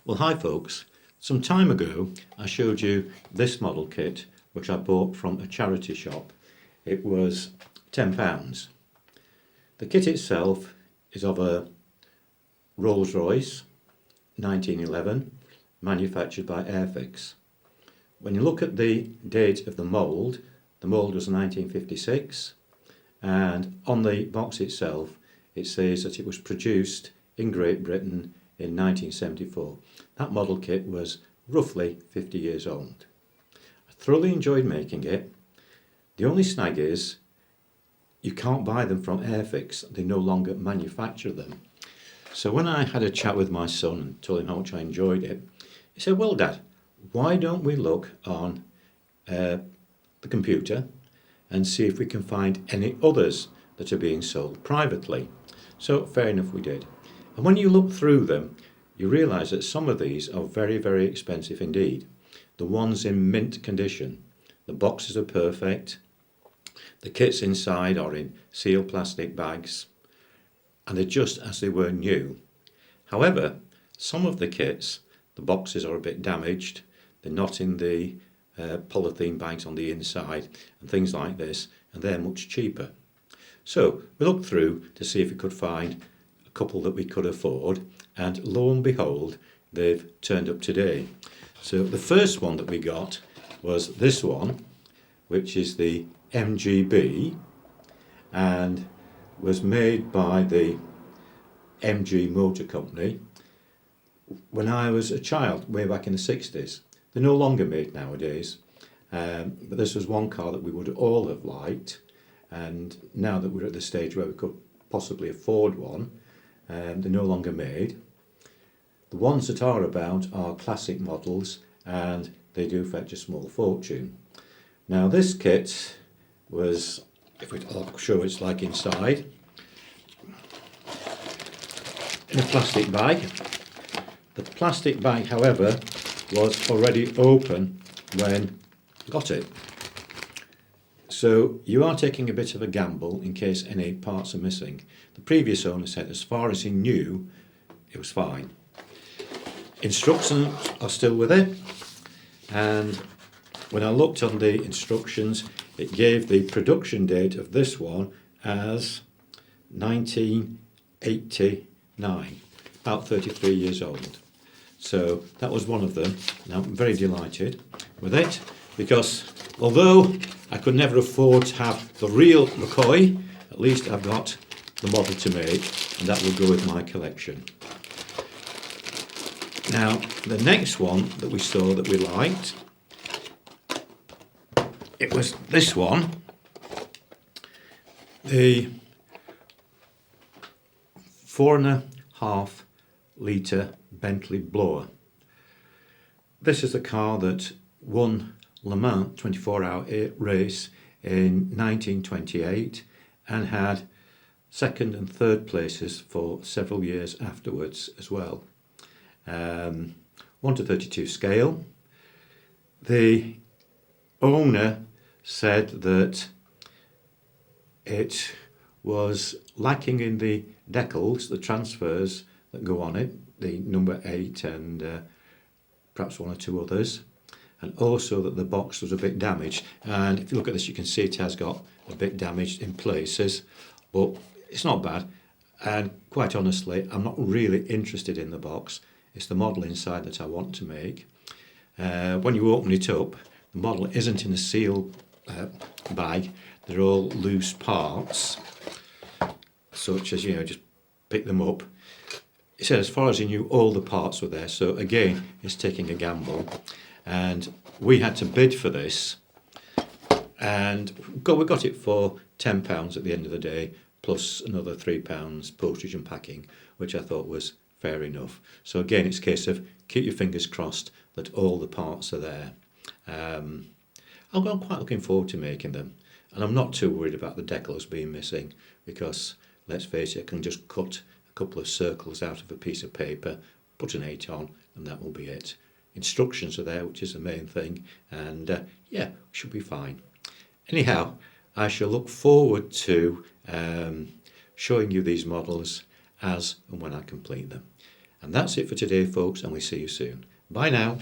Well, hi folks. Some time ago I showed you this model kit which I bought from a charity shop. It was £10. The kit itself is of a Rolls-Royce 1911 manufactured by Airfix. When you look at the date of the mould was 1956, and on the box itself it says that it was produced in Great Britain in 1974. That model kit was roughly 50 years old. I thoroughly enjoyed making it. The only snag is you can't buy them from Airfix. They no longer manufacture them. So when I had a chat with my son and told him how much I enjoyed it, he said, "Well, Dad, why don't we look on the computer and see if we can find any others that are being sold privately?" So fair enough, we did. And when you look through them, you realise that some of these are very, very expensive indeed. The ones in mint condition, the boxes are perfect, the kits inside are in sealed plastic bags, and they're just as they were new. However, some of the kits, the boxes are a bit damaged, they're not in the polythene bags on the inside and things like this, and they're much cheaper. So we looked through to see if we could find a couple that we could afford, and lo and behold, they've turned up today. So the first one that we got was this one, which is the MGB, and was made by the MG Motor Company when I was a child, way back in the 60s. They're no longer made nowadays, but this was one car that we would all have liked, and now that we're at the stage where we could possibly afford one, they're no longer made. The ones that are about are classic models, and they do fetch a small fortune. Now this kit was, I'll show it's like inside, in a plastic bag. The plastic bag, however, was already open when I got it. So you are taking a bit of a gamble in case any parts are missing. The previous owner said as far as he knew, it was fine. Instructions are still with it, and when I looked on the instructions, it gave the production date of this one as 1989, about 33 years old. So that was one of them, and I'm very delighted with it, because although I could never afford to have the real McCoy, at least I've got the model to make, and that will go with my collection. Now, the next one that we saw that we liked, it was this one, the 4.5 litre Bentley blower. This is a car that won Le Mans 24-hour race in 1928 and had second and third places for several years afterwards as well. 1:32 scale. The owner said that it was lacking in the decals, the transfers that go on it, the number 8 and perhaps one or two others, and also that the box was a bit damaged. And if you look at this, you can see it has got a bit damaged in places, but it's not bad. And quite honestly, I'm not really interested in the box. It's the model inside that I want to make. When you open it up, the model isn't in a sealed bag. They're all loose parts, such as, just pick them up. It said as far as he knew, all the parts were there. So again, it's taking a gamble. And we had to bid for this, and we got it for £10 at the end of the day, plus another £3 postage and packing, which I thought was fair enough. So again, it's a case of keep your fingers crossed that all the parts are there. I'm quite looking forward to making them, and I'm not too worried about the decals being missing, because let's face it, I can just cut a couple of circles out of a piece of paper, put an 8 on, and that will be it. Instructions are there, which is the main thing, and yeah, should be fine. Anyhow, I shall look forward to showing you these models as and when I complete them. And that's it for today, folks, and we see you soon. Bye now.